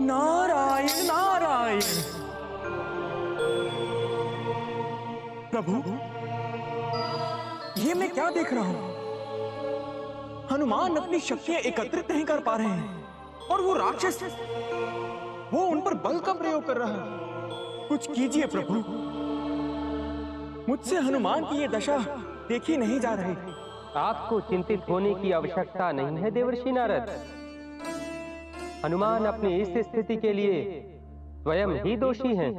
नारायण नारायण। प्रभु, ये मैं क्या देख रहा हूं? हनुमान अपनी शक्तियां एकत्रित नहीं कर पा रहे हैं और वो राक्षस, वो उन पर बल का प्रयोग कर रहा है। कुछ कीजिए प्रभु, मुझसे हनुमान की ये दशा देखी नहीं जा रही। आपको चिंतित होने की आवश्यकता नहीं है देवर्षि नारद। हनुमान अपनी इस स्थिति के लिए स्वयं ही दोषी हैं।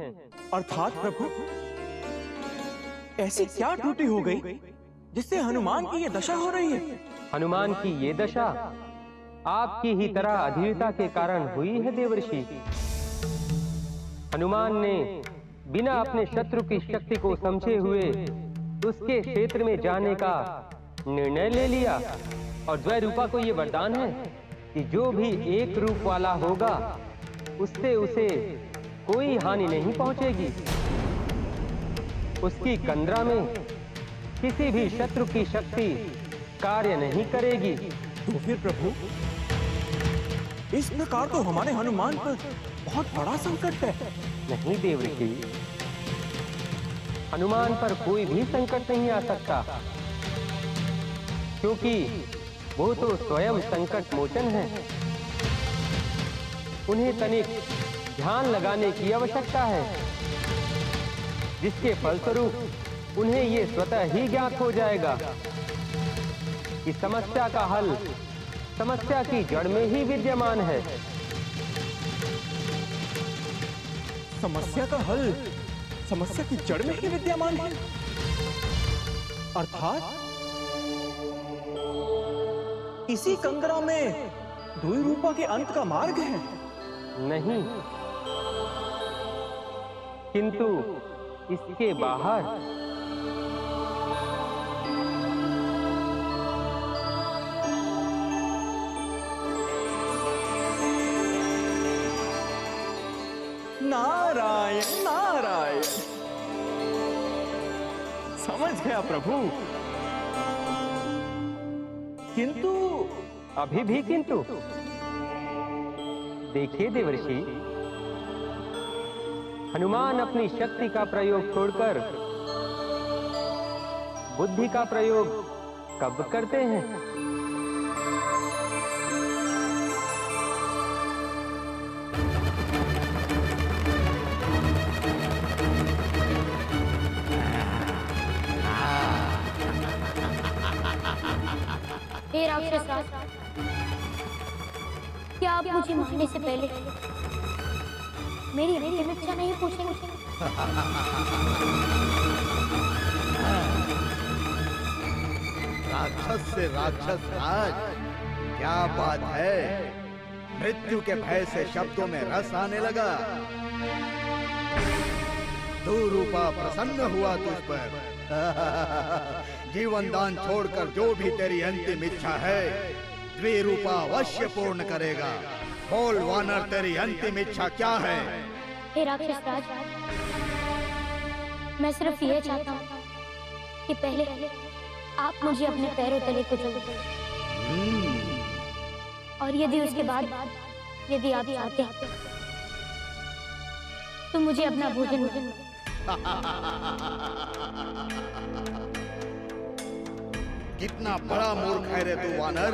अर्थात प्रभु, ऐसी क्या त्रुटि हो गई जिससे हनुमान की ये दशा हो रही है? हनुमान की ये दशा आपकी ही तरह अधीरता के कारण हुई है देवर्षि। हनुमान ने बिना अपने शत्रु की शक्ति को समझे हुए उसके क्षेत्र में जाने का निर्णय ले लिया, और द्वैरूपा को यह वरदान है कि जो भी एक रूप वाला होगा उससे उसे कोई हानि नहीं पहुंचेगी। उसकी कंदरा में किसी भी शत्रु की शक्ति कार्य नहीं करेगी। तो फिर प्रभु, इस प्रकार तो हमारे हनुमान पर बहुत बड़ा संकट है। नहीं देवर्षि, हनुमान पर कोई भी संकट नहीं आ सकता, क्योंकि वो तो स्वयं संकट मोचन है। उन्हें तनिक ध्यान लगाने की आवश्यकता है, जिसके फलस्वरूप उन्हें ये स्वतः ही ज्ञात हो जाएगा कि समस्या का हल समस्या की जड़ में ही विद्यमान है। समस्या का हल समस्या की जड़ में ही विद्यमान है, अर्थात इसी कंगरा में द्विरूपा के अंत का मार्ग है? नहीं, किंतु इसके बाहर नारायण नारायण, समझ गया प्रभु। किंतु अभी भी किंतु देखिए देवर्षि, हनुमान अपनी शक्ति का प्रयोग छोड़कर बुद्धि का प्रयोग कब करते हैं? हे राक्षस राज, क्या आप मुझे मारने से पहले मेरी अंतिम इच्छा नहीं पूछेंगे? राक्षस से राक्षस राज, क्या बात है? मृत्यु के भय से शब्दों में रस आने लगा। द्विरूपा प्रसन्न हुआ तुझ पर। जीवन दान छोड़कर जो भी तेरी अंतिम इच्छा है द्विरूपा अवश्य पूर्ण करेगा। बोल वानर, तेरी अंतिम इच्छा क्या है? हे राक्षस राज, मैं सिर्फ ये चाहता हूँ कि पहले आप मुझे अपने पैरों तले कुचल दो, और यदि उसके बाद यदि आप चाहते हैं तो मुझे अपना भोजन कितना बड़ा मूर्ख है रे तू वानर।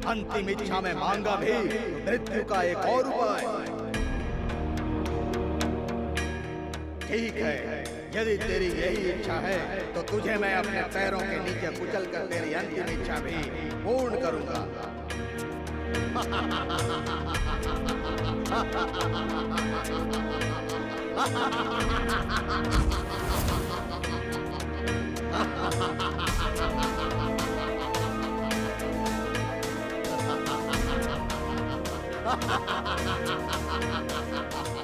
अंतिम इच्छा में मांगा भी मृत्यु का एक और उपाय। ठीक है, यदि तेरी यही इच्छा है तो तुझे मैं अपने पैरों के नीचे कुचल कर तेरी अंतिम इच्छा भी पूर्ण करूंगा।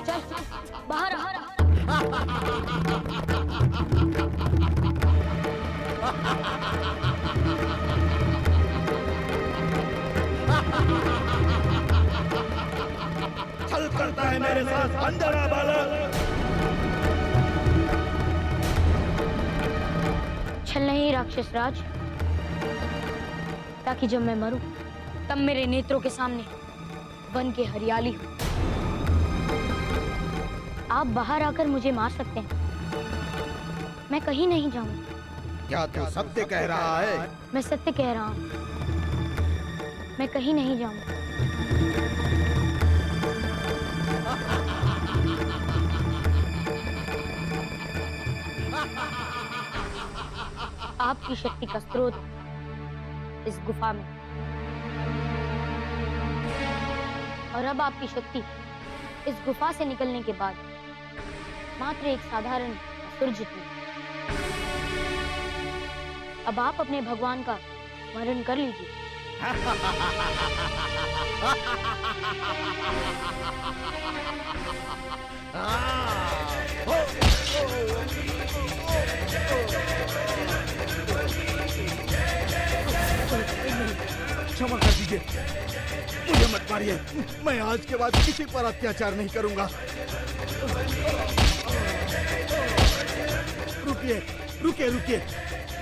चल बाहर आ। छल करता है मेरे साथ बंदरा बालक। छल नहीं राक्षस राज, ताकि जब मैं मरूं तब मेरे नेत्रों के सामने वन के हरियाली हो। आप बाहर आकर मुझे मार सकते हैं, मैं कहीं नहीं जाऊंगी। क्या तू सत्य कह रहा है? मैं सत्य कह रहा हूँ, मैं कहीं नहीं जाऊंगी। आपकी शक्ति का स्रोत इस गुफा में, और अब आपकी शक्ति इस गुफा से निकलने के बाद मात्र एक साधारण असुर जितनी। अब आप अपने भगवान का स्मरण कर लीजिए। क्षमा कर दीजिए, मुझे मत मारिए। मैं आज के बाद किसी पर अत्याचार नहीं करूंगा। रुकिए रुकिए रुकिए,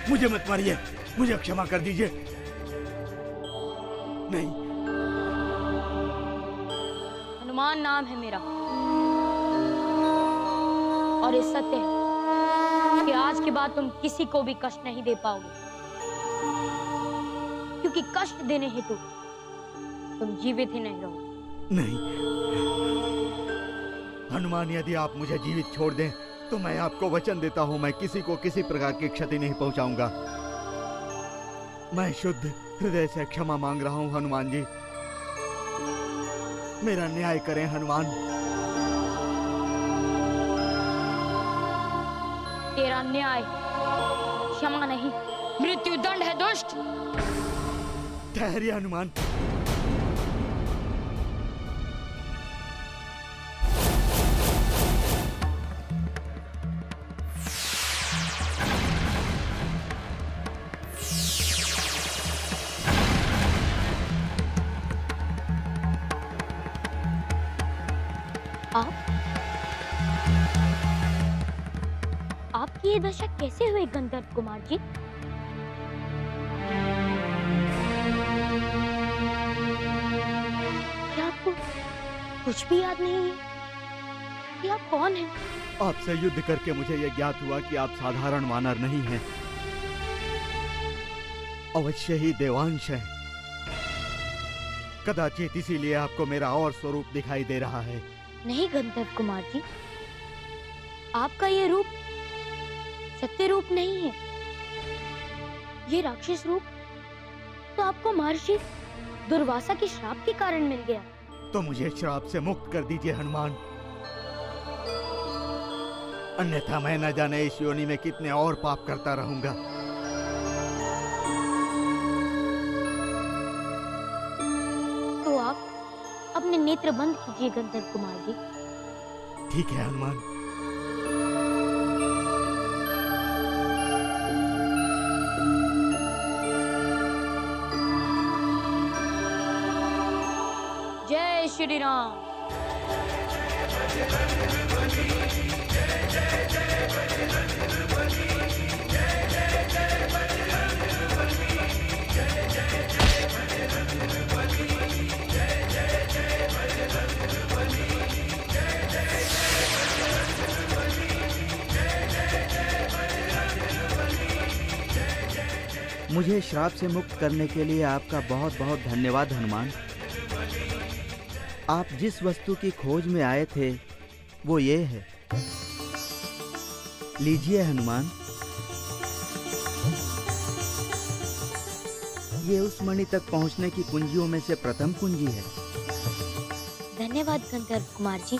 मुझे मत मारिए, मुझे क्षमा कर दीजिए। नहीं, हनुमान नाम है मेरा, और ये सत्य है कि आज के बाद तुम किसी को भी कष्ट नहीं दे पाओगे, क्योंकि कष्ट देने हेतु तुम जीवित ही नहीं रहोगे। नहीं हनुमान, यदि आप मुझे जीवित छोड़ दें तो मैं आपको वचन देता हूं, मैं किसी को किसी प्रकार की क्षति नहीं पहुंचाऊंगा। मैं शुद्ध हृदय से क्षमा मांग रहा हूं हनुमान जी, मेरा न्याय करें हनुमान। तेरा न्याय क्षमा नहीं, मृत्युदंड है दुष्ट। ठहरिए हनुमान, आपकी ये दशा कैसे हुई गंधर्व कुमार जी? क्या आपको कुछ भी याद नहीं है कि आप कौन हैं? आपसे युद्ध करके मुझे यह ज्ञात हुआ कि आप साधारण वानर नहीं हैं, अवश्य ही देवांश हैं। कदाचित इसीलिए आपको मेरा और स्वरूप दिखाई दे रहा है। नहीं गंधर्व कुमार जी, आपका ये रूप सत्य रूप नहीं है, ये राक्षस रूप तो आपको महर्षि दुर्वासा के श्राप के कारण मिल गया। तो मुझे श्राप से मुक्त कर दीजिए हनुमान, अन्यथा मैं न जाने इस योनि में कितने और पाप करता रहूंगा। तो आप अपने नेत्र बंद कीजिए गंधर्व कुमार जी। ठीक है हनुमान। जय श्री राम। मुझे श्राप से मुक्त करने के लिए आपका बहुत बहुत धन्यवाद हनुमान। आप जिस वस्तु की खोज में आए थे वो ये है, लीजिए हनुमान। ये उस मणि तक पहुंचने की कुंजियों में से प्रथम कुंजी है। धन्यवाद गंधर्व कुमार जी।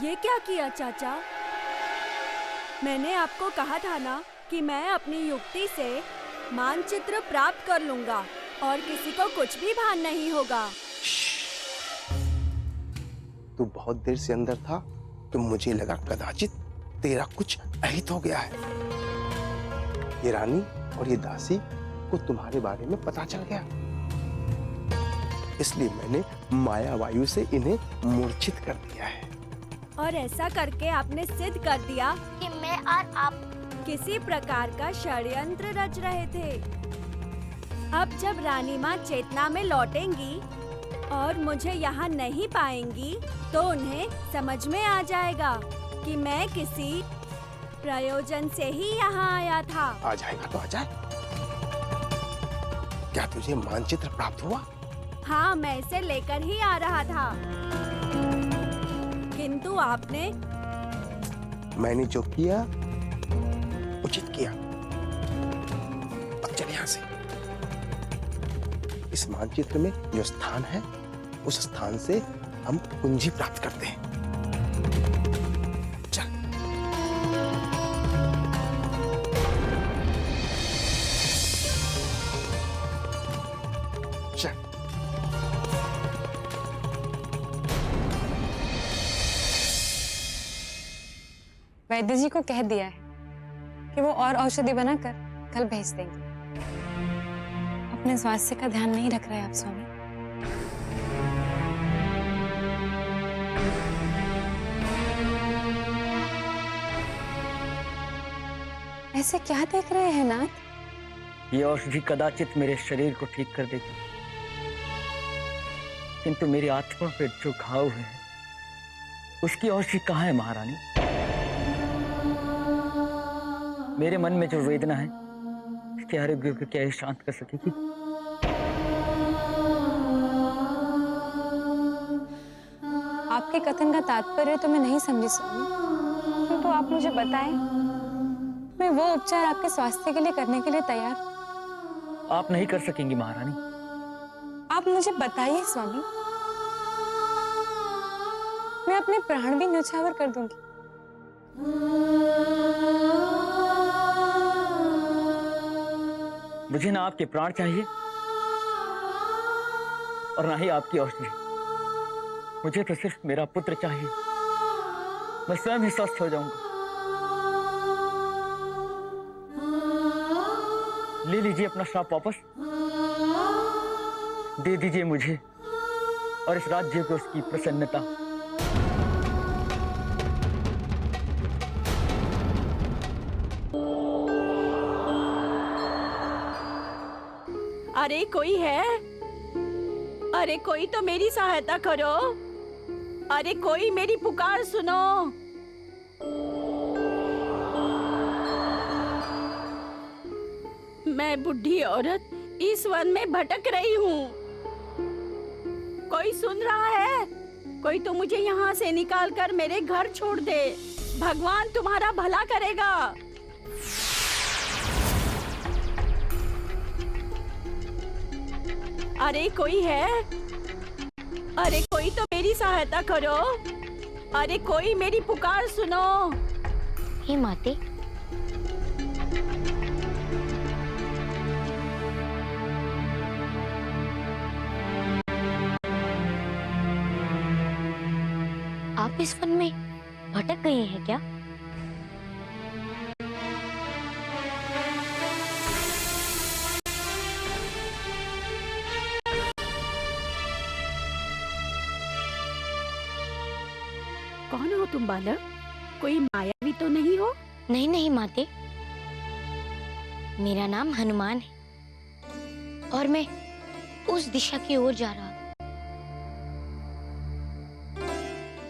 ये क्या किया चाचा? मैंने आपको कहा था ना कि मैं अपनी युक्ति से मानचित्र प्राप्त कर लूंगा और किसी को कुछ भी भान नहीं होगा। तू बहुत देर से अंदर था तो मुझे लगा कदाचित तेरा कुछ अहित हो गया है। ये रानी और ये दासी को तुम्हारे बारे में पता चल गया, इसलिए मैंने माया वायु से इन्हें मूर्छित कर दिया है। और ऐसा करके आपने सिद्ध कर दिया कि मैं और आप किसी प्रकार का षड्यंत्र रच रहे थे। अब जब रानी माँ चेतना में लौटेंगी और मुझे यहाँ नहीं पाएंगी तो उन्हें समझ में आ जाएगा कि मैं किसी प्रयोजन से ही यहाँ आया था। आ जाएगा तो आ जाए। क्या तुझे मानचित्र प्राप्त हुआ? हाँ, मैं इसे लेकर ही आ रहा था, किंतु आपने मैंने जो किया उचित किया। अब चल यहाँ से। इस मानचित्र में जो स्थान है उस स्थान से हम कुंजी प्राप्त करते हैं। चल। चल। वैद्य जी को कह दिया है कि वो और औषधि बनाकर कल भेज देंगे। अपने स्वास्थ्य का ध्यान नहीं रख रहे आप स्वामी। ऐसे क्या देख रहे हैं नाथ? ये औषधि कदाचित मेरे शरीर को ठीक कर देगी, किंतु मेरी आत्मा पे जो घाव है उसकी औषधि कहाँ है महारानी? मेरे मन में जो वेदना है उसके आरोग्य को क्या ये शांत कर सकेगी? आपके कथन का तात्पर्य तो मैं नहीं समझी स्वामी, तो आप मुझे बताएं, मैं वो उपचार आपके स्वास्थ्य के लिए करने के लिए तैयार। आप नहीं कर सकेंगी महारानी। आप मुझे बताइए स्वामी, मैं अपने प्राण भी न्यौछावर कर दूंगी। मुझे ना आपके प्राण चाहिए और ना ही आपकी औषधि। मुझे तो सिर्फ मेरा पुत्र चाहिए। मैं स्वयं ही स्वस्थ हो जाऊंगा। ले लीजिए अपना श्राप वापस, दे दीजिए मुझे और इस राज्य को उसकी प्रसन्नता। अरे कोई है? अरे कोई तो मेरी सहायता करो। अरे कोई मेरी पुकार सुनो। मैं बुढ़ी औरत इस वन में भटक रही हूँ। कोई सुन रहा है? कोई तो मुझे यहाँ से निकाल कर मेरे घर छोड़ दे। भगवान तुम्हारा भला करेगा। अरे कोई है? अरे कोई तो मेरी सहायता करो। अरे कोई मेरी पुकार सुनो। हे माते, आप इस वन में भटक गए हैं क्या? कौन हो तुम बालक? कोई मायावी तो नहीं हो? नहीं नहीं माते, मेरा नाम हनुमान है और मैं उस दिशा की ओर जा रहा हूँ।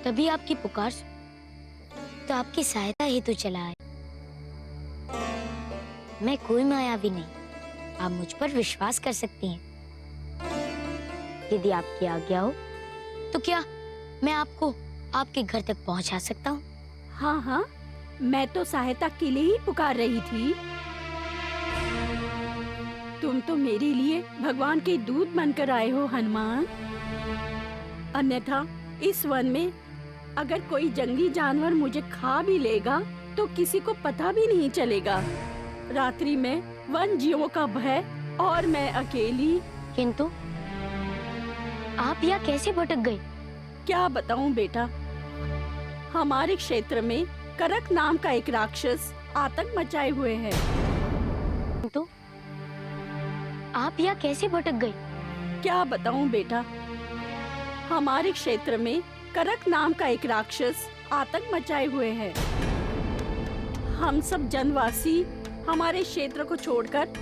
तभी आपकी पुकार सुनी तो आपकी सहायता हेतु चला आया। मैं कोई मायावी नहीं, आप मुझ पर विश्वास कर सकती हैं। यदि आपकी आज्ञा हो तो क्या मैं आपको आपके घर तक पहुंचा सकता हूँ? हाँ हाँ, मैं तो सहायता के लिए ही पुकार रही थी। तुम तो मेरे लिए भगवान के दूत बनकर आए हो हनुमान। अन्यथा इस वन में अगर कोई जंगली जानवर मुझे खा भी लेगा तो किसी को पता भी नहीं चलेगा। रात्रि में वन जीवों का भय और मैं अकेली। किंतु आप यहाँ कैसे भटक गए? क्या बताऊं बेटा, हमारे क्षेत्र में करक नाम का एक राक्षस आतंक मचाए हुए है। तो आप यहाँ कैसे भटक गए? क्या बताऊं बेटा, हमारे क्षेत्र में करक नाम का एक राक्षस आतंक मचाए हुए है। हम सब जनवासी हमारे क्षेत्र को छोड़कर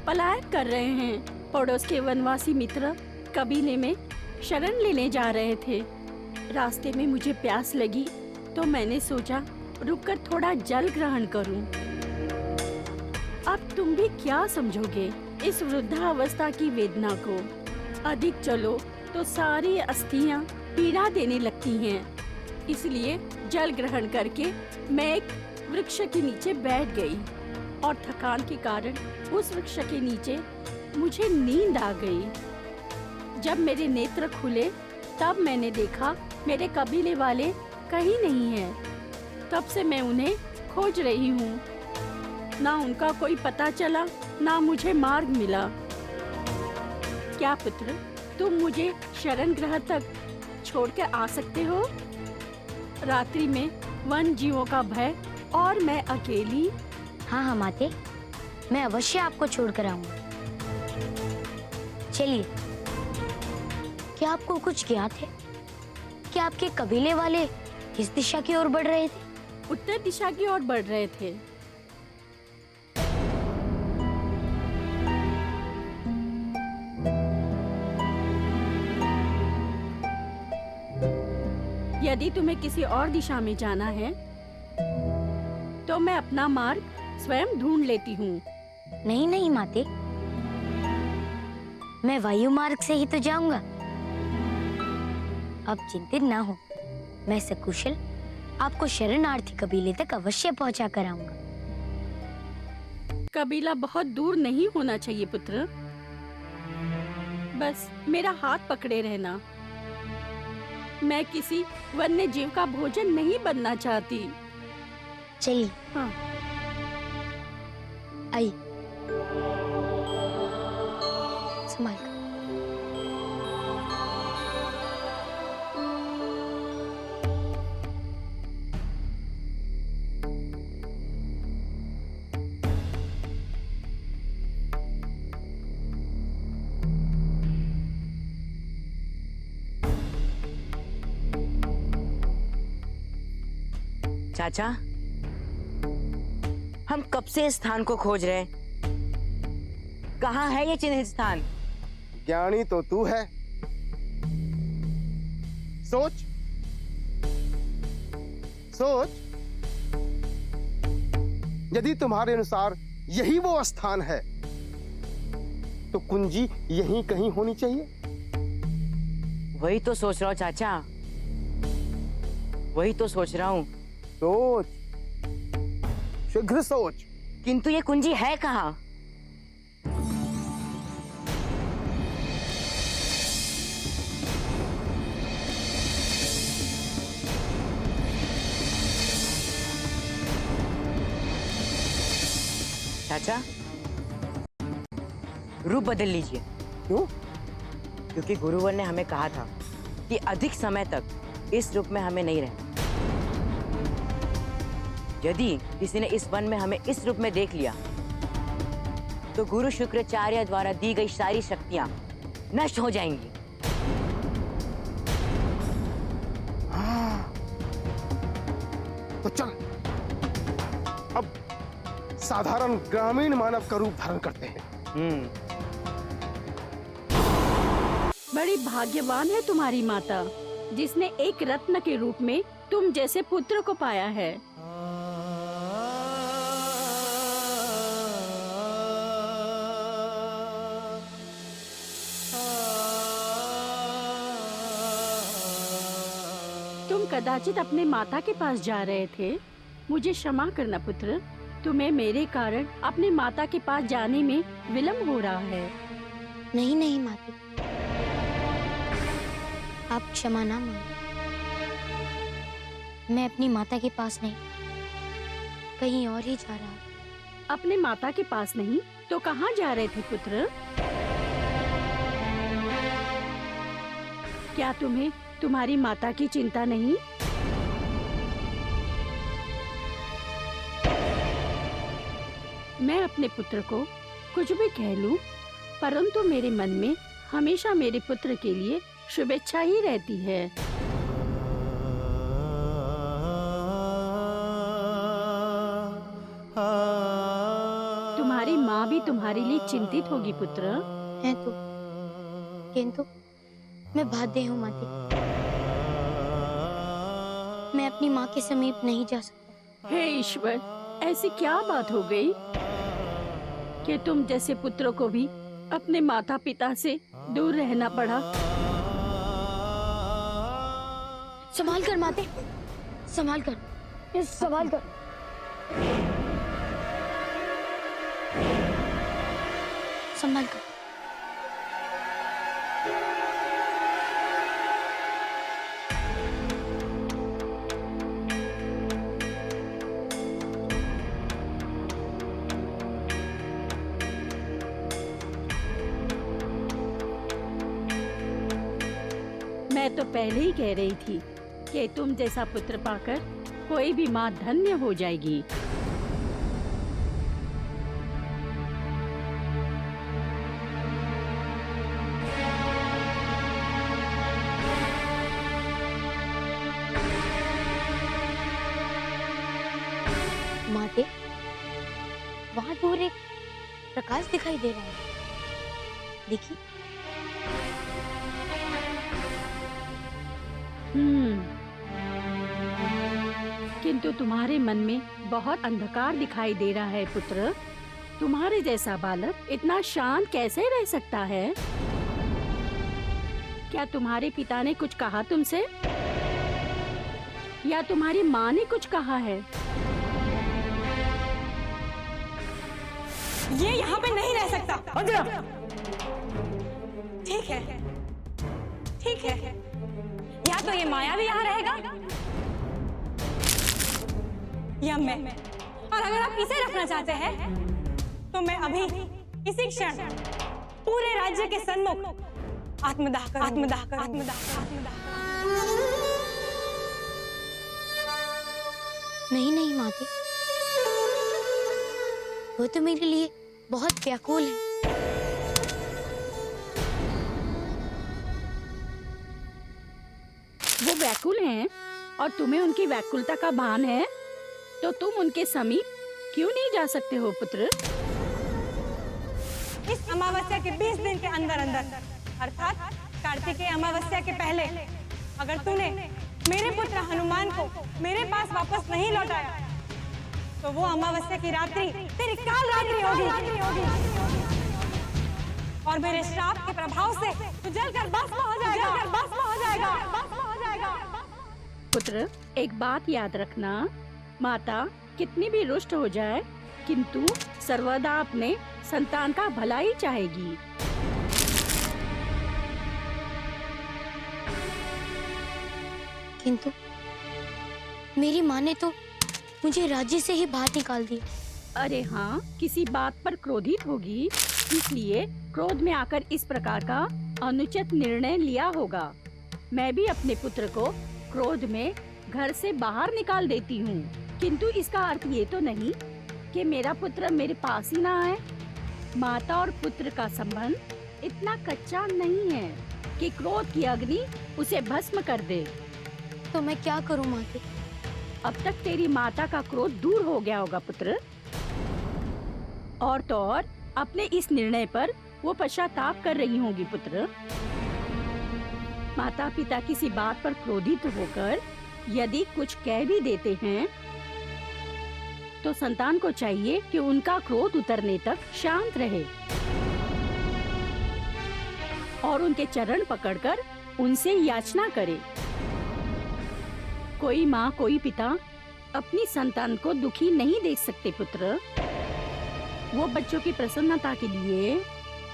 पलायन कर रहे हैं। पड़ोस के वनवासी मित्र कबीले में शरण लेने जा रहे थे। रास्ते में मुझे प्यास लगी तो मैंने सोचा रुककर थोड़ा जल ग्रहण करूं। अब तुम भी क्या समझोगे इस वृद्धावस्था की वेदना को? अधिक चलो तो सारी अस्थियां पीड़ा देने लगती हैं। इसलिए जल ग्रहण करके मैं एक वृक्ष के नीचे बैठ गई और थकान के कारण उस वृक्ष के नीचे मुझे नींद आ गई। जब मेरे नेत्र खुले तब मैंने देखा मेरे कबीले वाले कहीं नहीं हैं। तब से मैं उन्हें खोज रही हूँ। ना उनका कोई पता चला, ना मुझे मार्ग मिला। क्या पुत्र, तुम मुझे शरण गृह तक छोड़कर आ सकते हो? रात्रि में वन जीवों का भय और मैं अकेली। हाँ हाँ माते, मैं अवश्य आपको छोड़कर आऊंगा। चलिए, क्या आपको कुछ ज्ञात है? क्या आपके कबीले वाले किस दिशा की ओर बढ़ रहे थे? उत्तर दिशा की ओर बढ़ रहे थे। यदि तुम्हें किसी और दिशा में जाना है तो मैं अपना मार्ग स्वयं ढूंढ लेती हूँ। नहीं नहीं माते, मैं वायु मार्ग से ही तो जाऊंगा। अब चिंतित ना हो, मैं सकुशल आपको शरणार्थी कबीले तक अवश्य पहुंचा कर आऊंगा। कबीला बहुत दूर नहीं होना चाहिए पुत्र, बस मेरा हाथ पकड़े रहना। मैं किसी वन्य जीव का भोजन नहीं बनना चाहती। चलिए। हाँ। आई, संभाल कर। चाचा, हम कब से इस स्थान को खोज रहे हैं। कहाँ है ये चिन्हित स्थान? ज्ञानी तो तू है। सोच सोच, यदि तुम्हारे अनुसार यही वो स्थान है तो कुंजी यहीं कहीं होनी चाहिए। वही तो सोच रहा हूँ चाचा, वही तो सोच रहा हूँ। सोच, शीघ्र सोच। किंतु ये कुंजी है कहाँ? चाचा, रूप बदल लीजिए। क्यों? क्योंकि गुरुवर ने हमें कहा था कि अधिक समय तक इस रूप में हमें नहीं रहना। यदि किसी ने इस वन में हमें इस रूप में देख लिया तो गुरु शुक्राचार्य द्वारा दी गई सारी शक्तियां नष्ट हो जाएंगी। हाँ। तो चल अब साधारण ग्रामीण मानव का रूप धारण करते हैं। बड़ी भाग्यवान है तुम्हारी माता, जिसने एक रत्न के रूप में तुम जैसे पुत्र को पाया है। तुम कदाचित अपने माता के पास जा रहे थे। मुझे क्षमा करना पुत्र, तुम्हें मेरे कारण अपने माता के पास जाने में विलंब हो रहा है। नहीं नहीं माते, आप क्षमा ना मांगो। मैं अपनी माता के पास नहीं, कहीं और ही जा रहा हूँ। अपने माता के पास नहीं तो कहाँ जा रहे थे पुत्र? क्या तुम्हें तुम्हारी माता की चिंता नहीं? मैं अपने पुत्र को कुछ भी कह लूं परंतु मेरे मन में हमेशा मेरे पुत्र के लिए शुभेच्छा ही रहती है। तुम्हारी माँ भी तुम्हारे लिए चिंतित होगी पुत्र। है तो, किंतु मैं बाध्य हूँ माते। मैं अपनी माँ के समीप नहीं जा सकता। हे ईश्वर, ऐसी क्या बात हो गई कि तुम जैसे पुत्रों को भी अपने माता पिता से दूर रहना पड़ा? संभाल कर माते, संभाल कर, संभाल कर। संभाल कर। मैं तो पहले ही कह रही थी कि तुम जैसा पुत्र पाकर कोई भी माँ धन्य हो जाएगी। माते, वहां दूर एक प्रकाश दिखाई दे रहा है, देखिए। किंतु तुम्हारे मन में बहुत अंधकार दिखाई दे रहा है पुत्र। तुम्हारे जैसा बालक इतना शांत कैसे रह सकता है? क्या तुम्हारे पिता ने कुछ कहा तुमसे, या तुम्हारी माँ ने कुछ कहा है? ये यहाँ पे नहीं रह सकता। ठीक है, ठीक है। या तो ये माया भी यहाँ रहेगा या मैं। और अगर आप इसे रखना चाहते हैं तो मैं अभी इसी क्षण पूरे राज्य के सन्मुख आत्मदाह करूंगी। नहीं नहीं माते, वो तो मेरे लिए बहुत व्याकुल है। वो व्याकुल हैं और तुम्हें उनकी व्याकुलता का भान है, तो तुम उनके समीप क्यों नहीं जा सकते हो पुत्र? इस अमावस्या के 20 दिन के अंदर अंदर, अर्थात कार्तिकेय अमावस्या के पहले, अगर तूने मेरे पुत्र हनुमान को मेरे पास वापस नहीं लौटाया तो वो अमावस्या की रात्रि तेरी काल रात्रि होगी। और मेरे श्राप के प्रभाव से तू जलकर भस्म हो जाएगा। पुत्र, एक बात याद रखना, माता कितनी भी रुष्ट हो जाए किंतु सर्वदा अपने संतान का भला ही चाहेगी। किंतु मेरी माँ ने तो मुझे राज्य से ही बाहर निकाल दिया। अरे हाँ, किसी बात पर क्रोधित होगी, इसलिए क्रोध में आकर इस प्रकार का अनुचित निर्णय लिया होगा। मैं भी अपने पुत्र को क्रोध में घर से बाहर निकाल देती हूँ, किंतु इसका अर्थ ये तो नहीं कि मेरा पुत्र मेरे पास ही ना आए। माता और पुत्र का संबंध इतना कच्चा नहीं है कि क्रोध की अग्नि उसे भस्म कर दे। तो मैं क्या करूँ माते? अब तक तेरी माता का क्रोध दूर हो गया होगा पुत्र, और तो और अपने इस निर्णय पर वो पश्चाताप कर रही होगी पुत्र। माता पिता किसी बात पर क्रोधित होकर यदि कुछ कह भी देते हैं तो संतान को चाहिए कि उनका क्रोध उतरने तक शांत रहे और उनके चरण पकड़कर उनसे याचना करे। कोई माँ कोई पिता अपनी संतान को दुखी नहीं देख सकते पुत्र। वो बच्चों की प्रसन्नता के लिए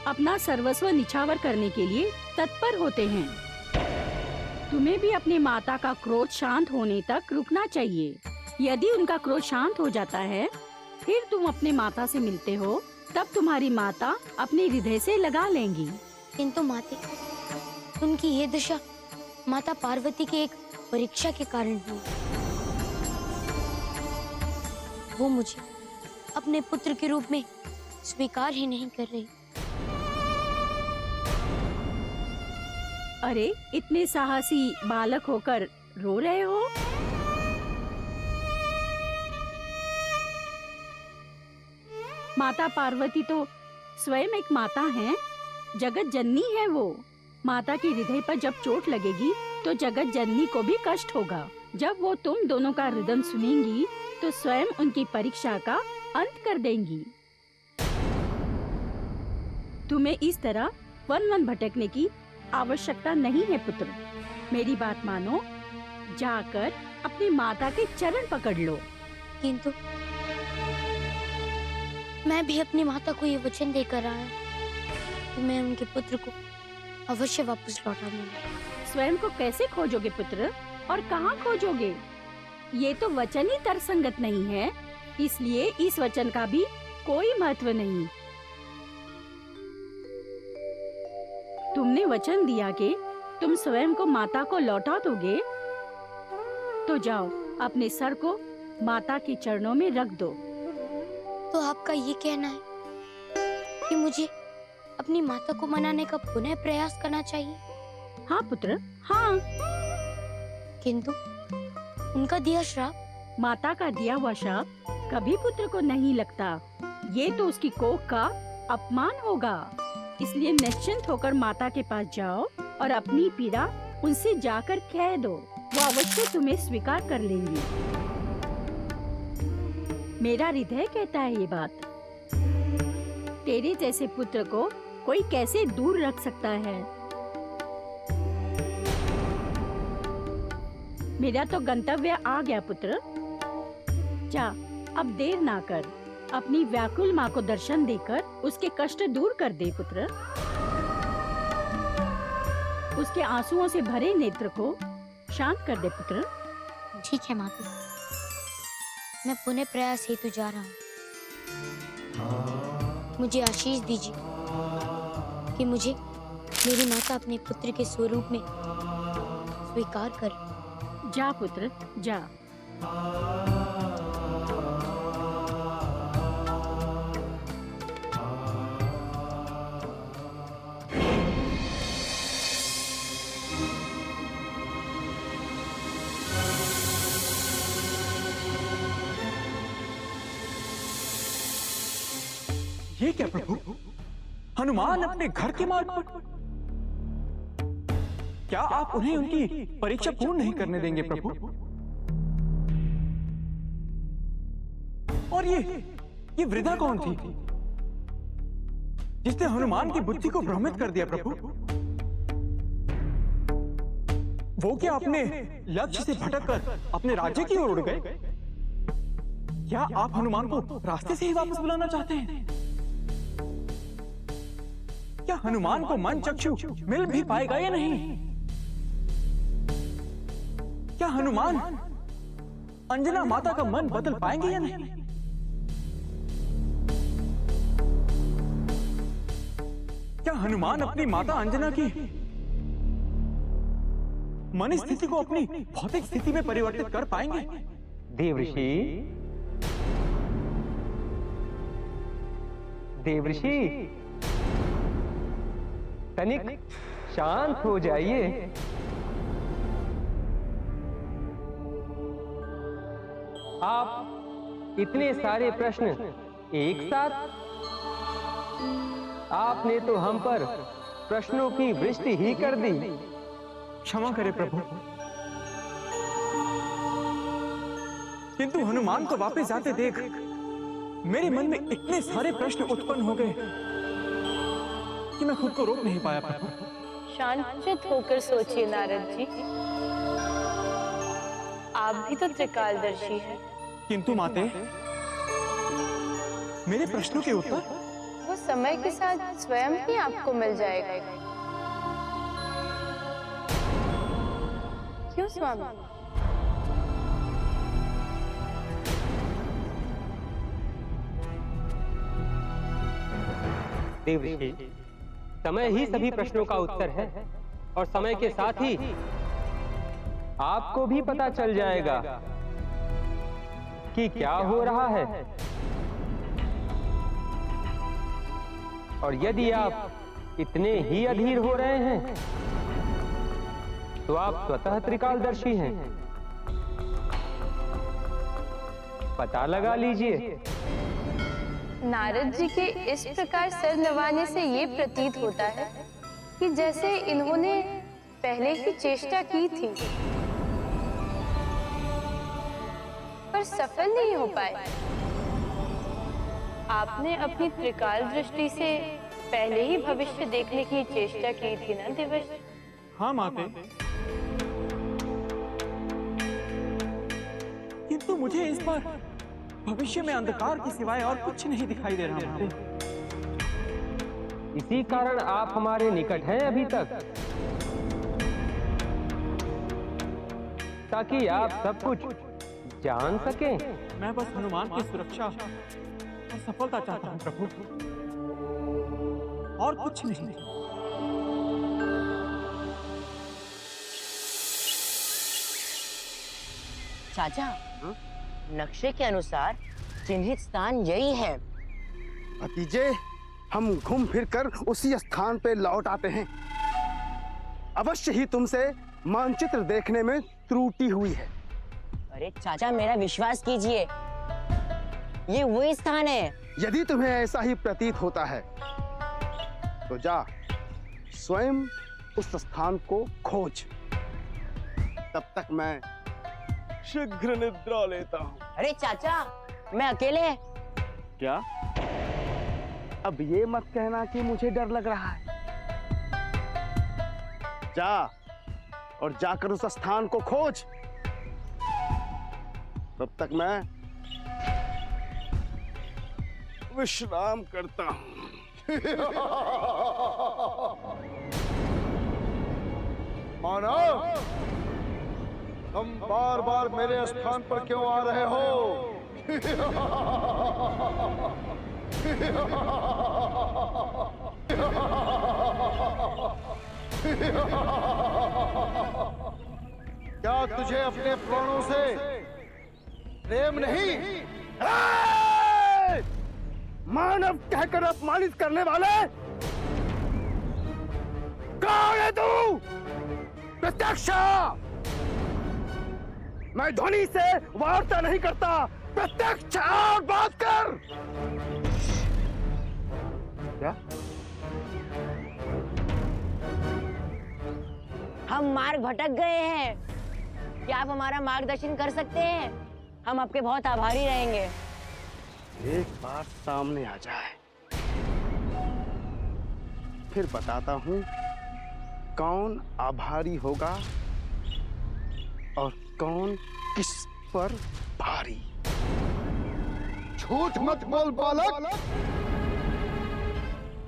अपना सर्वस्व निछावर करने के लिए तत्पर होते हैं। तुम्हें भी अपनी माता का क्रोध शांत होने तक रुकना चाहिए। यदि उनका क्रोध शांत हो जाता है, फिर तुम अपने माता से मिलते हो, तब तुम्हारी माता अपने हृदय से लगा लेंगी। किंतु माते, उनकी ये दशा माता पार्वती की एक परीक्षा के कारण हुई। वो मुझे अपने पुत्र के रूप में स्वीकार ही नहीं कर रही। अरे इतने साहसी बालक होकर रो रहे हो? माता पार्वती तो स्वयं एक माता हैं, जगत जननी है वो। माता के हृदय पर जब चोट लगेगी तो जगत जननी को भी कष्ट होगा। जब वो तुम दोनों का रुदन सुनेंगी तो स्वयं उनकी परीक्षा का अंत कर देंगी। तुम्हें इस तरह वन भटकने की आवश्यकता नहीं है पुत्र। मेरी बात मानो, जाकर अपनी माता के चरण पकड़ लो। किंतु मैं भी अपनी माता को ये वचन देकर आया कि मैं उनके पुत्र को अवश्य वापस लौटा दूंगा। स्वयं को कैसे खोजोगे पुत्र, और कहाँ खोजोगे? ये तो वचन ही तर्कसंगत नहीं है, इसलिए इस वचन का भी कोई महत्व नहीं। तुमने वचन दिया कि तुम स्वयं को माता को लौटा दोगे, तो जाओ अपने सर को माता के चरणों में रख दो। तो आपका ये कहना है कि मुझे अपनी माता को मनाने का पुनः प्रयास करना चाहिए? हाँ पुत्र, हाँ। किंतु उनका दिया श्राप? माता का दिया हुआ श्राप कभी पुत्र को नहीं लगता। ये तो उसकी कोख का अपमान होगा। इसलिए निश्चिंत होकर माता के पास जाओ और अपनी पीड़ा उनसे जाकर कह दो। वो अवश्य तुम्हें स्वीकार कर लेंगी। मेरा हृदय कहता है ये बात। तेरे जैसे पुत्र को कोई कैसे दूर रख सकता है? मेरा तो गंतव्य आ गया पुत्र। जा, अब देर ना कर। अपनी व्याकुल माँ को दर्शन देकर उसके कष्ट दूर कर दे पुत्र। उसके आंसुओं से भरे नेत्र को शांत कर दे पुत्र। ठीक है माता, मैं पुनः प्रयास हेतु जा रहा हूँ। मुझे आशीष दीजिए कि मुझे मेरी माता अपने पुत्र के स्वरूप में स्वीकार कर। जा पुत्र, जा। ये क्या प्रभु, हनुमान अपने घर के मार्ग पर? क्या आप उन्हें उनकी परीक्षा पूर्ण नहीं करने देंगे प्रभु? और ये वृद्धा कौन थी जिसने हनुमान की बुद्धि को भ्रमित कर दिया प्रभु? वो क्या अपने लक्ष्य से भटककर अपने राज्य की ओर उड़ गए? क्या आप हनुमान को रास्ते से ही वापस बुलाना चाहते हैं? क्या हनुमान को मन चक्षु मिल भी पाएगा या नहीं? क्या हनुमान अंजना माता का मन बदल पाएंगे या नहीं? क्या हनुमान अपनी माता अंजना की मन स्थिति को अपनी भौतिक स्थिति में परिवर्तित कर पाएंगे? देवऋषि, देवऋषि, तनिक शांत हो जाइए। आप इतने सारे प्रश्न एक साथ? आपने तो हम पर प्रश्नों की वृष्टि ही कर दी। क्षमा करें प्रभु, किंतु हनुमान को वापस जाते देख मेरे मन में इतने सारे प्रश्न उत्पन्न हो गए कि मैं खुद को रोक नहीं पाया प्रभु। शांतचित्त होकर सोचिए नारद जी, आप भी तो त्रिकालदर्शी हैं। किंतु माते, मेरे प्रश्नों के उत्तर वो समय के साथ स्वयं ही आपको मिल जाएगा। क्यों स्वामी? देवऋषि, समय ही सभी प्रश्नों का उत्तर है और समय के साथ ही आपको भी पता चल जाएगा कि क्या हो रहा है। और यदि आप इतने ही अधीर हो रहे हैं तो आप स्वतः त्रिकालदर्शी हैं। पता लगा लीजिए। नारद जी के इस प्रकार सर नवाने से ये प्रतीत होता है कि जैसे इन्होंने पहले ही चेष्टा की थी पर सफल नहीं हो पाए। आपने अपनी त्रिकाल दृष्टि से पहले ही भविष्य देखने की चेष्टा की थी ना दिवस? हाँ माते, किंतु मुझे इस बार भविष्य में अंधकार के सिवाय और कुछ नहीं दिखाई दे रहा माते। इसी कारण आप हमारे निकट हैं अभी तक, ताकि आप सब कुछ जान सकें। मैं बस हनुमान की सुरक्षा और सफलता चाहता हूँ प्रभु, और कुछ नहीं। चाचा, नक्शे के अनुसार चिन्हित स्थान यही है। भतीजे, हम घूम फिर कर उसी स्थान पे लौट आते हैं। अवश्य ही तुमसे मानचित्र देखने में त्रुटि हुई है। अरे चाचा, मेरा विश्वास कीजिए, ये वही स्थान है। यदि तुम्हें ऐसा ही प्रतीत होता है तो जा स्वयं उस स्थान को खोज। तब तक मैं शीघ्र निद्रा लेता हूँ। अरे चाचा, मैं अकेले? क्या? अब ये मत कहना कि मुझे डर लग रहा है। जा और जाकर उस स्थान को खोज। तब तक मैं विश्राम करता हूँ। मानव, तुम बार बार मेरे स्थान पर क्यों आ रहे हो? क्या तुझे अपने प्राणों से प्रेम नहीं? मानव कहकर अपमानित करने वाले कौन है तू? प्रत्यक्ष! मैं ध्वनि से वार्ता नहीं करता, प्रत्यक्ष और बात कर। क्या? हम मार्ग भटक गए हैं, क्या आप हमारा मार्गदर्शन कर सकते हैं? हम आपके बहुत आभारी रहेंगे। एक बार सामने आ जाए, फिर बताता हूं कौन आभारी होगा और कौन किस पर भारी। झूठ मत बोल बालक,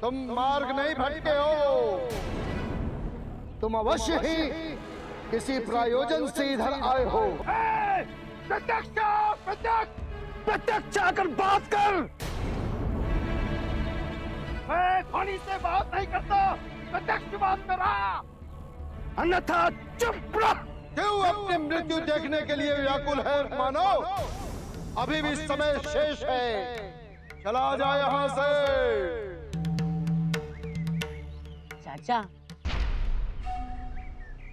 तुम मार्ग नहीं भटके हो। तुम अवश्य ही किसी प्रयोजन से इधर आए हो। प्रत्यक्ष! प्रत्यक्ष! प्रत्यक्ष आकर बात कर। मैं ध्वनि से बात नहीं करता, प्रत्यक्ष बात कर रहा, अन्यथा चुप रह। क्यों अपनी मृत्यु देखने के लिए व्याकुल है मानव? अभी भी समय शेष है, चला जा यहाँ से। चाचा,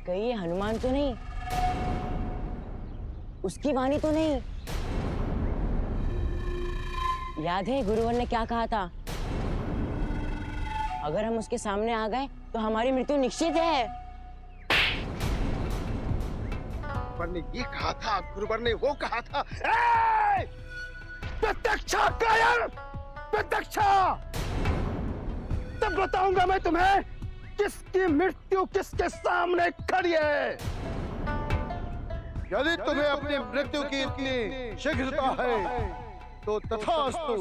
कहीं ये हनुमान तो नहीं? उसकी वाणी तो नहीं? याद है गुरुवर ने क्या कहा था? अगर हम उसके सामने आ गए तो हमारी मृत्यु निश्चित है। गुरुवर ने ये कहा था, गुरुवर ने वो कहा था। प्रत्यक्षा कायर, प्रत्यक्षा! तब बताऊंगा मैं तुम्हें किसकी मृत्यु किसके सामने खड़ी है। यदि तुम्हें अपनी मृत्यु की इतनी शीघ्रता है तो तथास्तु।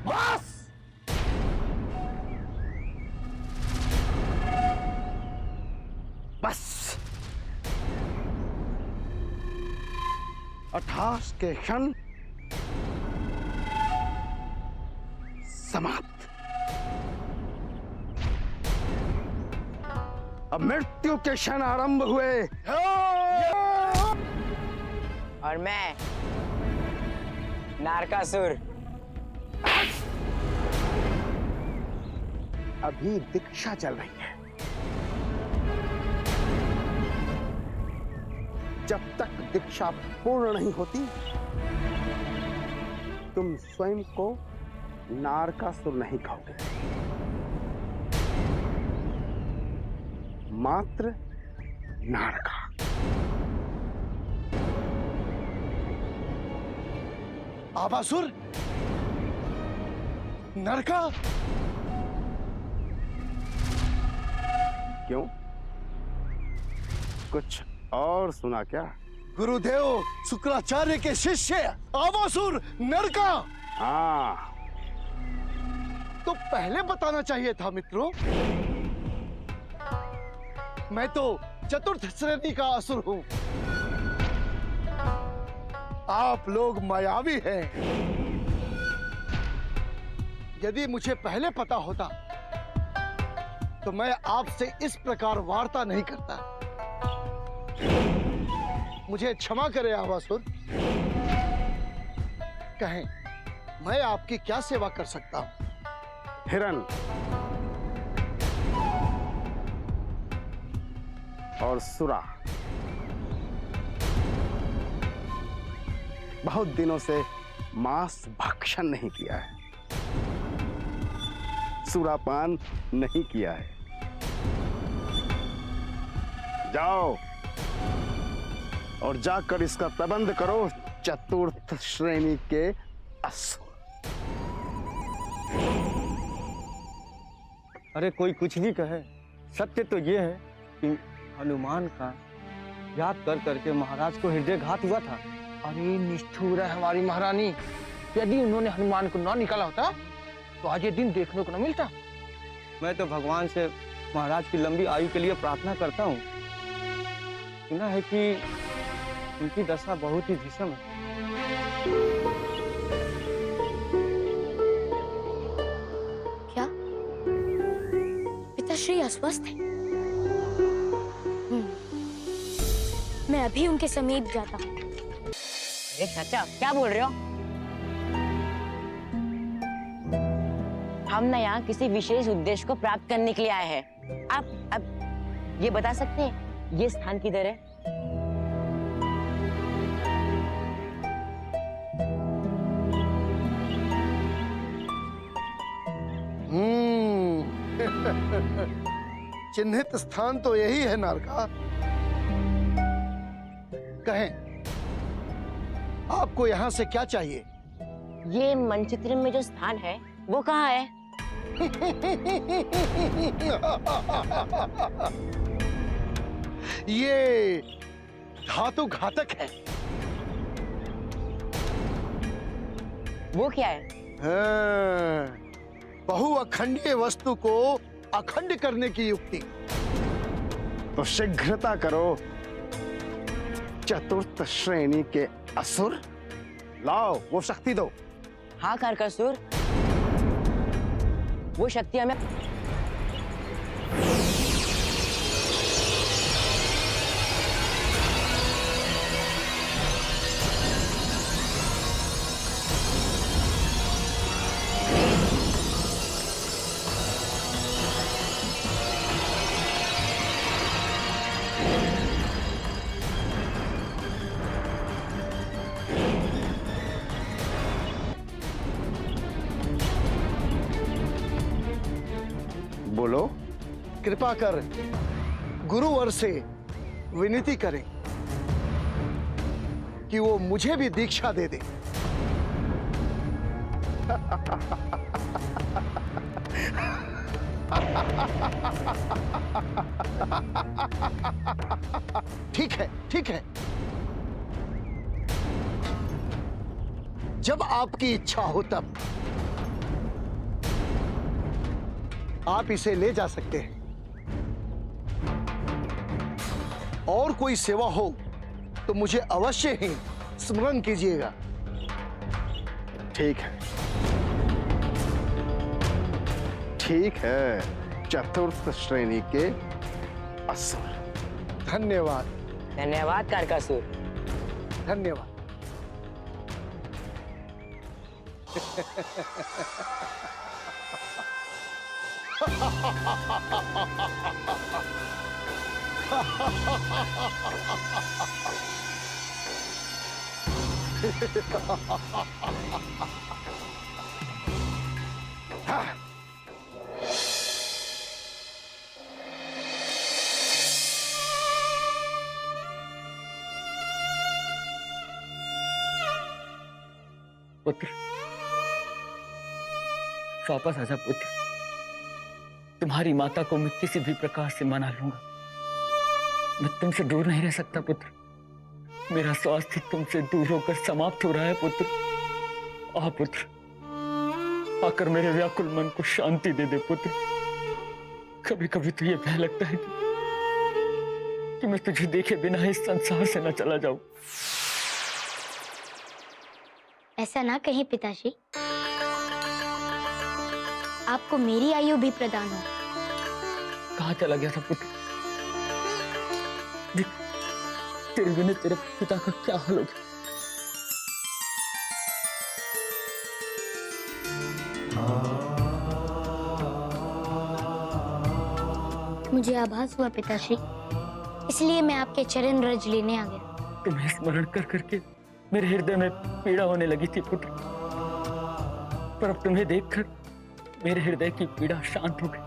बस! अट्ठास के क्षण समाप्त। अब मृत्यु के क्षण आरंभ हुए। और मैं नारकासुर। अभी दीक्षा चल रही है। जब तक दीक्षा पूर्ण नहीं होती, तुम स्वयं को नारकासुर नहीं कहोगे, मात्र नारका। आवासुर, नरका। क्यों, कुछ और सुना क्या? गुरुदेव शुक्राचार्य के शिष्य आवासुर, नरका। हाँ, तो पहले बताना चाहिए था मित्रों। मैं तो चतुर्थ श्रेणी का असुर हूं। आप लोग मायावी हैं। यदि मुझे पहले पता होता तो मैं आपसे इस प्रकार वार्ता नहीं करता। मुझे क्षमा करें आवासुर। कहें, मैं आपकी क्या सेवा कर सकता हूं? हिरण और सुरा बहुत दिनों से मांस भक्षण नहीं किया है, सुरापान नहीं किया है। जाओ और जाकर इसका प्रबंध करो, चतुर्थ श्रेणी के असुर। अरे कोई कुछ भी कहे, सत्य तो ये है कि हनुमान का याद कर करके महाराज को हृदय घात हुआ था। अरे निष्ठुर है हमारी महारानी। यदि उन्होंने हनुमान को ना निकाला होता तो आज ये दिन देखने को न मिलता। मैं तो भगवान से महाराज की लंबी आयु के लिए प्रार्थना करता हूँ। सुना है कि उनकी दशा बहुत ही भीषण है। क्या पिताश्री अस्वस्थ है? मैं अभी उनके समीप जाता हूँ। अरे चाचा, क्या बोल रहे हो? हम ना यहाँ किसी विशेष उद्देश्य को प्राप्त करने के लिए आए हैं। आप अब ये बता सकते हैं ये स्थान किधर है? चिन्हित स्थान तो यही है नारका। कहें, आपको यहाँ से क्या चाहिए? ये मानचित्र में जो स्थान है वो कहाँ है? ये धातु घातक है। वो क्या है? हाँ, बहुअखंडीय वस्तु को अखंड करने की युक्ति। तो शीघ्रता करो, चतुर्थ श्रेणी के असुर, लाओ वो शक्ति दो। हाँ कारकासुर, वो शक्ति हमें। बोलो। कृपा कर गुरुवर से विनती करें कि वो मुझे भी दीक्षा दे दे। ठीक है, ठीक है। जब आपकी इच्छा हो तब आप इसे ले जा सकते हैं। और कोई सेवा हो तो मुझे अवश्य ही स्मरण कीजिएगा। ठीक है, ठीक है, चतुर्थ श्रेणी के असुर। धन्यवाद। धन्यवाद कारकासुर। धन्यवाद। पुत्र, वापस आजा पुत्र। तुम्हारी माता को मैं किसी भी प्रकार से मना लूंगा। मैं तुमसे दूर नहीं रह सकता पुत्र। मेरा स्वास्थ्य तुमसे दूर होकर समाप्त हो रहा है पुत्र। आ पुत्र, आकर मेरे व्याकुल मन को शांति दे दे पुत्र। कभी कभी तो ये भय लगता है कि मैं तुझे देखे बिना इस संसार से न चला जाऊं। ऐसा ना कहीं पिताश्री, आपको मेरी आयु भी प्रदान हो। कहाँ चला गया था पुत्र? देख, तेरे बिना तेरे पिता का क्या हाल हो गया। मुझे आभास हुआ पिताश्री, इसलिए मैं आपके चरण रज लेने आ गया। तुम्हें स्मरण कर करके मेरे हृदय में पीड़ा होने लगी थी पुत्र, पर अब तुम्हें देखकर मेरे हृदय की पीड़ा शांत हो गई।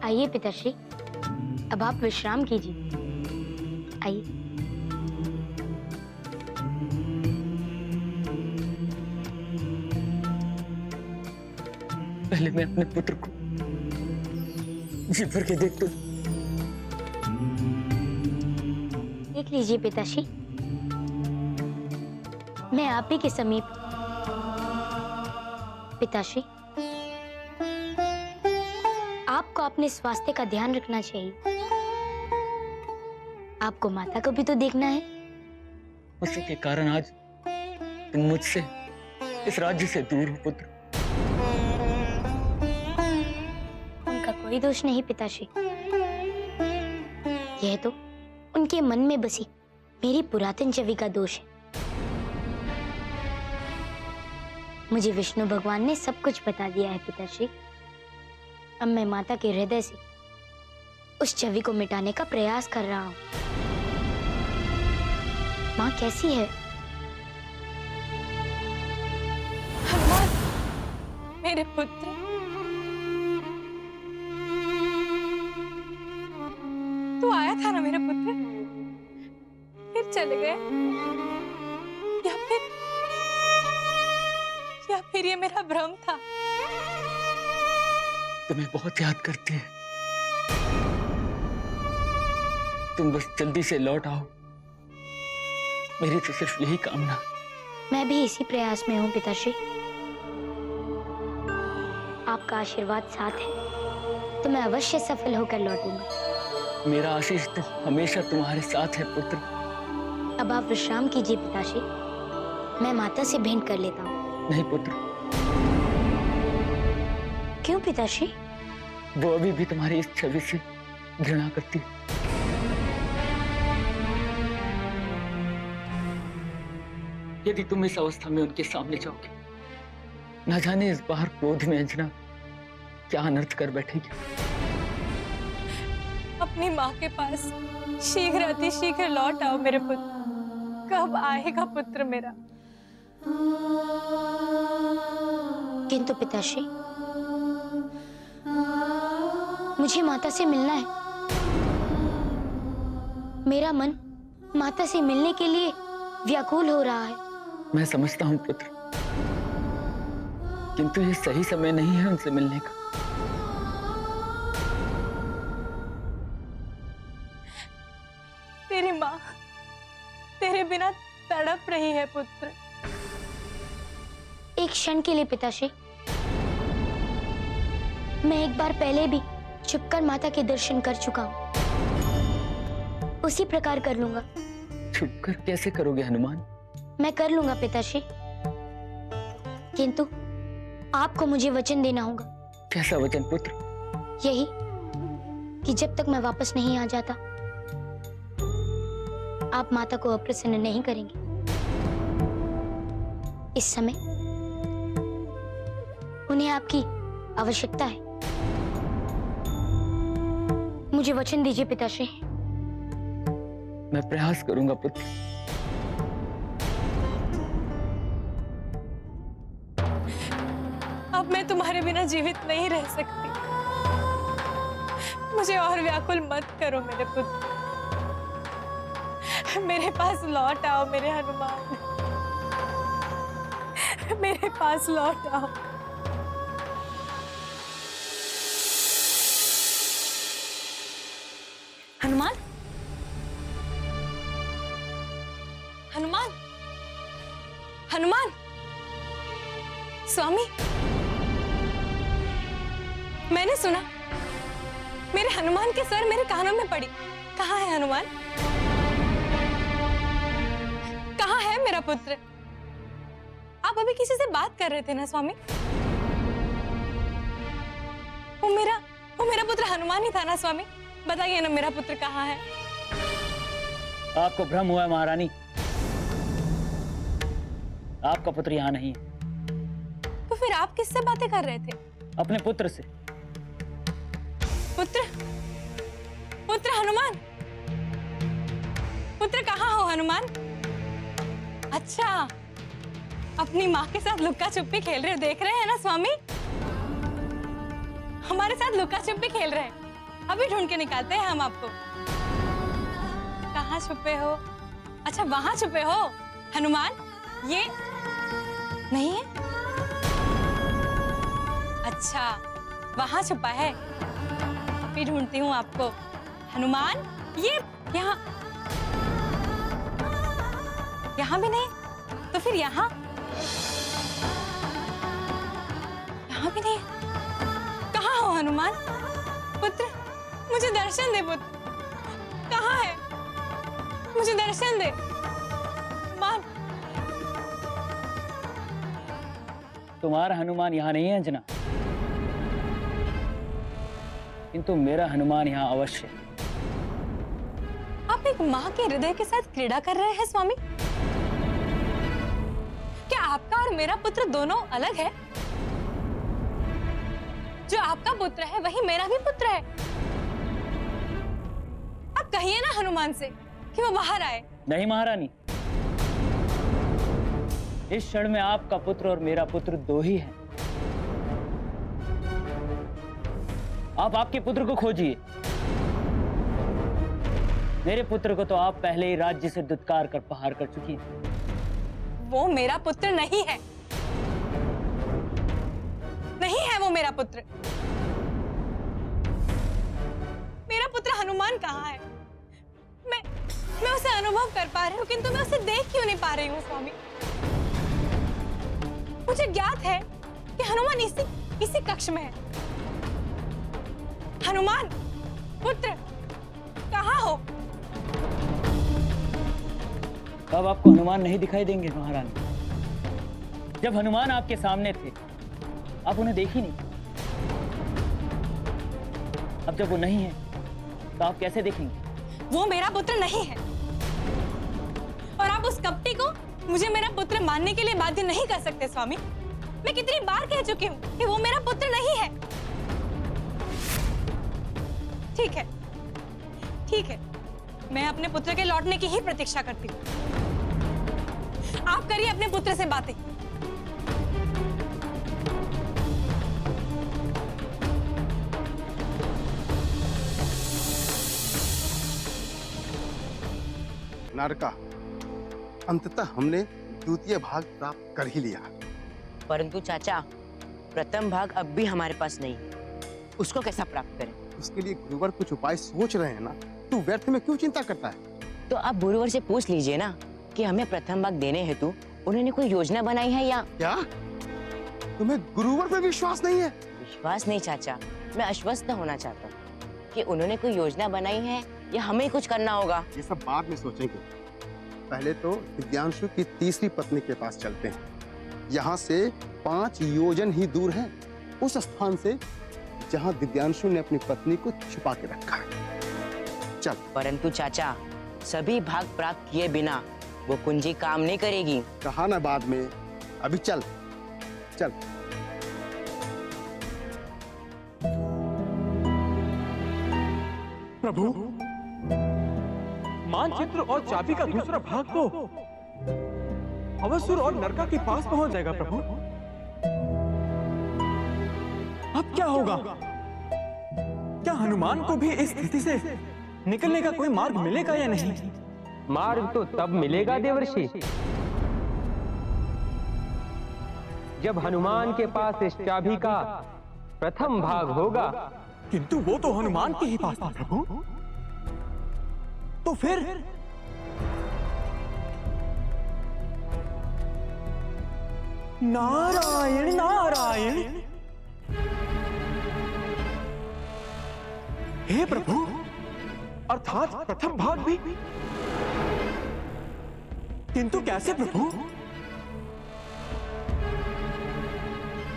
आइए पिताश्री, अब आप विश्राम कीजिए। आइए। पहले मैं अपने पुत्र को जी भर के देख तो देख लीजिए पिताश्री, मैं आप ही के समीप। पिताश्री, आपको अपने स्वास्थ्य का ध्यान रखना चाहिए। आपको माता को भी तो देखना है। उसी के कारण आज तुम मुझसे, इस राज्य से दूर हो पुत्र। उनका कोई दोष नहीं पिताश्री, यह तो उनके मन में बसी मेरी पुरातन छवि का दोष है। मुझे विष्णु भगवान ने सब कुछ बता दिया है पिताश्री। अब मैं माता के हृदय से उस छवि को मिटाने का प्रयास कर रहा हूँ। माँ कैसी है? हनुमान, मेरे पुत्र, तू आया था ना मेरे पुत्र, फिर चले गए, या फिर ये मेरा भ्रम था? तुम्हें बहुत याद करती है। तुम बस जल्दी से लौट आओ, मेरी तो सिर्फ यही कामना। मैं भी इसी प्रयास में हूँ पिताश्री। आपका आशीर्वाद साथ है तो मैं अवश्य सफल होकर लौटूंगा। मेरा आशीष तो हमेशा तुम्हारे साथ है पुत्र। अब आप विश्राम कीजिए पिताश्री, मैं माता से भेंट कर लेता हूँ। नहीं पुत्र। क्यों पिताश्री? वो अभी भी तुम्हारी इस छवि से घृणा करती है। यदि तुम इस अवस्था में उनके सामने जाओगे, न जाने इस बार क्रोध में अंजना क्या अनर्थ कर बैठेगी। अपनी माँ के पास शीघ्र अति शीघ्र लौट आओ मेरे पुत्र। कब आएगा पुत्र मेरा? किंतु पिताश्री, मुझे माता से मिलना है। मेरा मन माता से मिलने के लिए व्याकुल हो रहा है। मैं समझता हूँ पुत्र, किंतु ये सही समय नहीं है उनसे मिलने का। तेरी माँ तेरे बिना तड़प रही है पुत्र। एक क्षण के लिए पिताश्री, मैं एक बार पहले भी छुपकर माता के दर्शन कर चुका हूँ, उसी प्रकार कर लूंगा। छुप कर कैसे करोगे हनुमान? मैं कर लूंगा पिताश्री, किंतु आपको मुझे वचन देना होगा। कैसा वचन पुत्र? यही कि जब तक मैं वापस नहीं आ जाता आप माता को अप्रसन्न नहीं करेंगे। इस समय उन्हें आपकी आवश्यकता है। मुझे वचन दीजिए पिताश्री। मैं प्रयास करूंगा पुत्र। अब मैं तुम्हारे बिना जीवित नहीं रह सकती। मुझे और व्याकुल मत करो मेरे पुत्र। मेरे पास लौट आओ मेरे हनुमान, मेरे पास लौट आओ। हनुमान, हनुमान, हनुमान, स्वामी, मैंने सुना मेरे हनुमान के स्वर मेरे कानों में पड़ी। कहाँ है हनुमान? कहाँ है मेरा पुत्र? आप अभी किसी से बात कर रहे थे ना स्वामी? वो मेरा पुत्र हनुमान ही था ना स्वामी? बताइए ना मेरा पुत्र कहाँ है? आपको भ्रम हुआ है महारानी, आपका पुत्र यहाँ नहीं है। तो फिर आप किससे बातें कर रहे थे? अपने पुत्र से। पुत्र? पुत्र हनुमान? पुत्र कहाँ हो हनुमान? अच्छा, अपनी माँ के साथ लुक्का छुपी खेल रहे हो, देख रहे हैं ना स्वामी? हमारे साथ लुक्का छुपी खेल रहे हैं। अभी ढूंढ के निकालते हैं हम आपको। कहाँ छुपे हो? अच्छा वहां छुपे हो हनुमान? ये नहीं है? अच्छा वहां छुपा है। अभी ढूंढती हूँ आपको। हनुमान, ये यहाँ भी नहीं, तो फिर यहाँ भी नहीं। कहाँ हो हनुमान? पुत्र, मुझे दर्शन दे पुत्र। कहाँ है? मुझे दर्शन दे। मान। तुम्हारा हनुमान यहाँ नहीं है अंजना, किंतु मेरा हनुमान यहाँ अवश्य। आप एक माँ के हृदय के साथ क्रीड़ा कर रहे हैं स्वामी? क्या आपका और मेरा पुत्र दोनों अलग है? जो आपका पुत्र है वही मेरा भी पुत्र है। आप कहिए ना हनुमान से कि वो बाहर आए। नहीं महारानी, इस क्षण में आपका पुत्र और मेरा पुत्र दो ही है। आप आपके पुत्र को खोजिए। मेरे पुत्र को तो आप पहले ही राज्य से दुत्कार कर प्रहार कर चुकी हैं। वो मेरा पुत्र नहीं है। नहीं है वो मेरा पुत्र। मेरा पुत्र हनुमान कहाँ है? मैं उसे अनुभव कर पा रही हूँ, किंतु मैं उसे देख क्यों नहीं पा रही हूँ स्वामी? मुझे ज्ञात है कि हनुमान इसी कक्ष में है। हनुमान पुत्र कहाँ हो? अब आपको हनुमान नहीं दिखाई देंगे महारानी। जब हनुमान आपके सामने थे आप उन्हें देखी नहीं। अब जब वो नहीं है तो आप कैसे देखेंगे? वो मेरा पुत्र नहीं है और आप उस कपटी को मुझे मेरा पुत्र मानने के लिए बाध्य नहीं कर सकते स्वामी। मैं कितनी बार कह चुकी हूँ कि वो मेरा पुत्र नहीं है। ठीक है, ठीक है, मैं अपने पुत्र के लौटने की ही प्रतीक्षा करती हूँ। आप करिए अपने पुत्र से बातें। नारका, अंततः हमने द्वितीय भाग प्राप्त कर ही लिया। परंतु चाचा, प्रथम भाग अब भी हमारे पास नहीं, उसको कैसा प्राप्त करें? उसके लिए गुरुवर कुछ उपाय सोच रहे हैं ना। तू व्यर्थ में क्यों चिंता करता है? तो आप गुरुवर से पूछ लीजिए ना कि हमें प्रथम भाग देने हेतु उन्होंने कोई योजना बनाई है या? क्या तुम्हें गुरुवर पे विश्वास नहीं है? विश्वास नहीं चाचा, मैं आश्वस्त होना चाहता हूँ कि उन्होंने कोई योजना बनाई है या हमें कुछ करना होगा। ये सब बाद में सोचेंगे। पहले तो दिव्यांशु की तीसरी पत्नी के पास चलते हैं। यहाँ से 5 योजन ही दूर है उस स्थान से जहाँ दिव्यांशु ने अपनी पत्नी को छुपा के रखा है। चल। परंतु चाचा, सभी भाग प्राप्त किए बिना वो कुंजी काम नहीं करेगी। कहा ना बाद में, अभी चल चल। प्रभु, मानचित्र और चाबी का दूसरा भाग तो अवसुर और नरका के पास पहुंच जाएगा प्रभु। अब क्या होगा? क्या हनुमान को भी इस स्थिति से निकलने का कोई मार्ग मिलेगा या नहीं? मार्ग तो तब मिलेगा देवर्षि, जब हनुमान के पास इस चाबी का प्रथम भाग होगा। किंतु वो तो हनुमान के ही पास था प्रभु। तो फिर नारायण नारायण। हे प्रभु, अर्थात प्रथम भाग भी? किंतु कैसे प्रभु?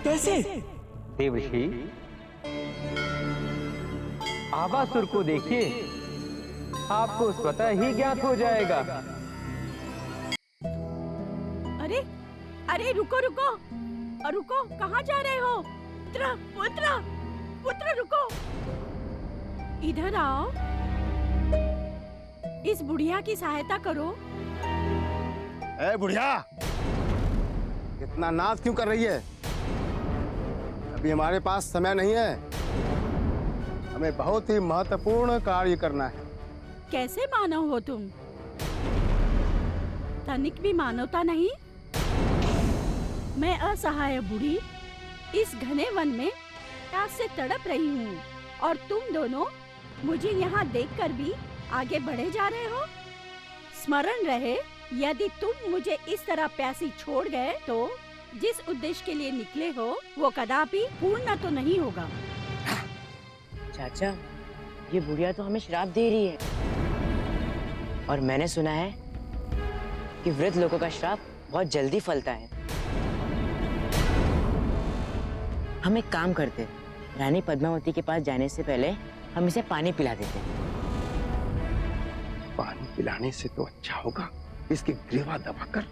कैसे? देवर्षि, आवासुर को देखिए, आपको स्वतः ही ज्ञात हो जाएगा। अरे अरे रुको रुको रुको, कहाँ जा रहे हो? पुत्र पुत्र पुत्र रुको, इधर आओ। इस बुढ़िया की सहायता करो। ए बुढ़िया, इतना नाच क्यों कर रही है? अभी हमारे पास समय नहीं है, हमें बहुत ही महत्वपूर्ण कार्य करना है। कैसे मानव हो तुम? तनिक भी मानवता नहीं। मैं असहाय बूढ़ी इस घने वन में प्यास से तड़प रही हूँ और तुम दोनों मुझे यहाँ देखकर भी आगे बढ़े जा रहे हो। स्मरण रहे, यदि तुम मुझे इस तरह प्यासी छोड़ गए तो जिस उद्देश्य के लिए निकले हो वो कदापि पूर्ण तो नहीं होगा। चाचा, ये बुढ़िया तो हमें श्राप दे रही है, और मैंने सुना है कि वृद्ध लोगों का श्राप बहुत जल्दी फलता है। हम एक काम करते, रानी पद्मावती के पास जाने से पहले हम इसे पानी पिला देते। पानी पिलाने से तो अच्छा होगा इसकी ग्रीवा दबाकर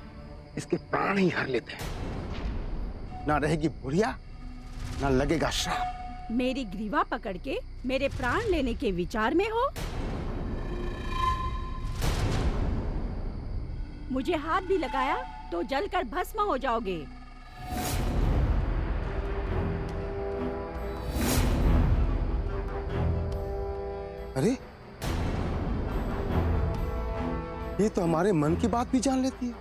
इसके प्राण ही हर लेते हैं। ना रहेगी बुढ़िया, ना लगेगा श्राप। मेरी ग्रीवा पकड़ के मेरे प्राण लेने के विचार में हो? मुझे हाथ भी लगाया तो जलकर भस्म हो जाओगे। अरे, ये तो हमारे मन की बात भी जान लेती है।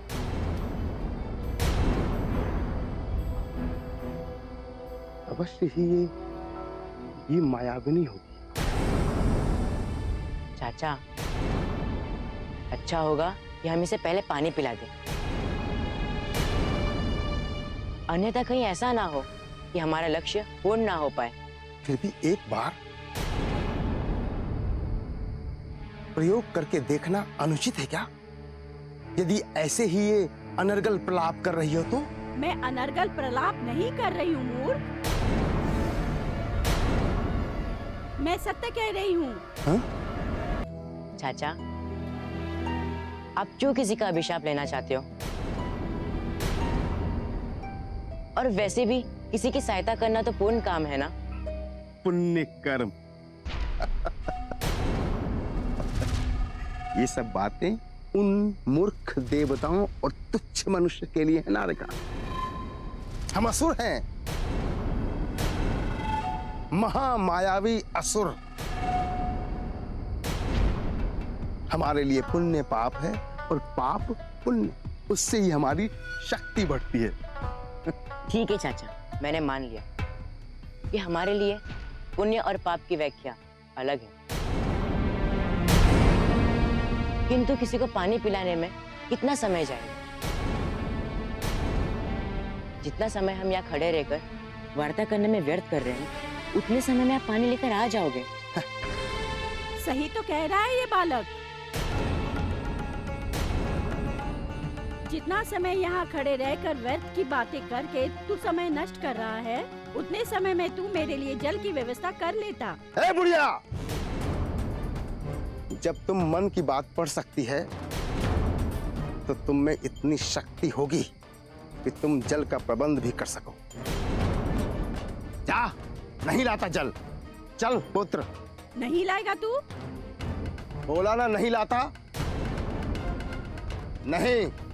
अवश्य ही ये मायाविनी होगी। चाचा, अच्छा होगा कि हम इसे पहले पानी पिला दें, अन्यथा कहीं ऐसा ना हो कि हमारा लक्ष्य पूर्ण ना हो पाए। फिर भी एक बार प्रयोग करके देखना अनुचित है क्या? यदि ऐसे ही ये अनर्गल प्रलाप कर रही हो तो? मैं अनर्गल प्रलाप नहीं कर रही हूँ मूर्ख, मैं सत्य कह रही हूँ। चाचा, आप क्यों किसी का अभिशाप लेना चाहते हो? और वैसे भी किसी की सहायता करना तो पुण्य काम है ना? पुण्य कर्म। ये सब बातें उन मूर्ख देवताओं और तुच्छ मनुष्य के लिए है नारिका। हम असुर हैं, महामायावी असुर। हमारे लिए पुण्य पाप है और पाप पुण्य, उससे ही हमारी शक्ति बढ़ती है। ठीक है चाचा, मैंने मान लिया कि हमारे लिए पुण्य और पाप की व्याख्या अलग है, किंतु किसी को पानी पिलाने में कितना समय जाएगा? जितना समय हम यहाँ खड़े रहकर वार्ता करने में व्यर्थ कर रहे हैं, उतने समय में आप पानी लेकर आ जाओगे। सही तो कह रहा है ये बालक। जितना समय यहाँ खड़े रहकर व्यर्थ की बातें करके तू समय नष्ट कर रहा है, उतने समय में तू मेरे लिए जल की व्यवस्था कर लेता। ए बुढ़िया, जब तुम मन की बात पढ़ सकती है तो तुम में इतनी शक्ति होगी कि तुम जल का प्रबंध भी कर सको। जा, नहीं लाता जल। चल पुत्र। नहीं लाएगा तू? बोला ना नहीं लाता। नहीं।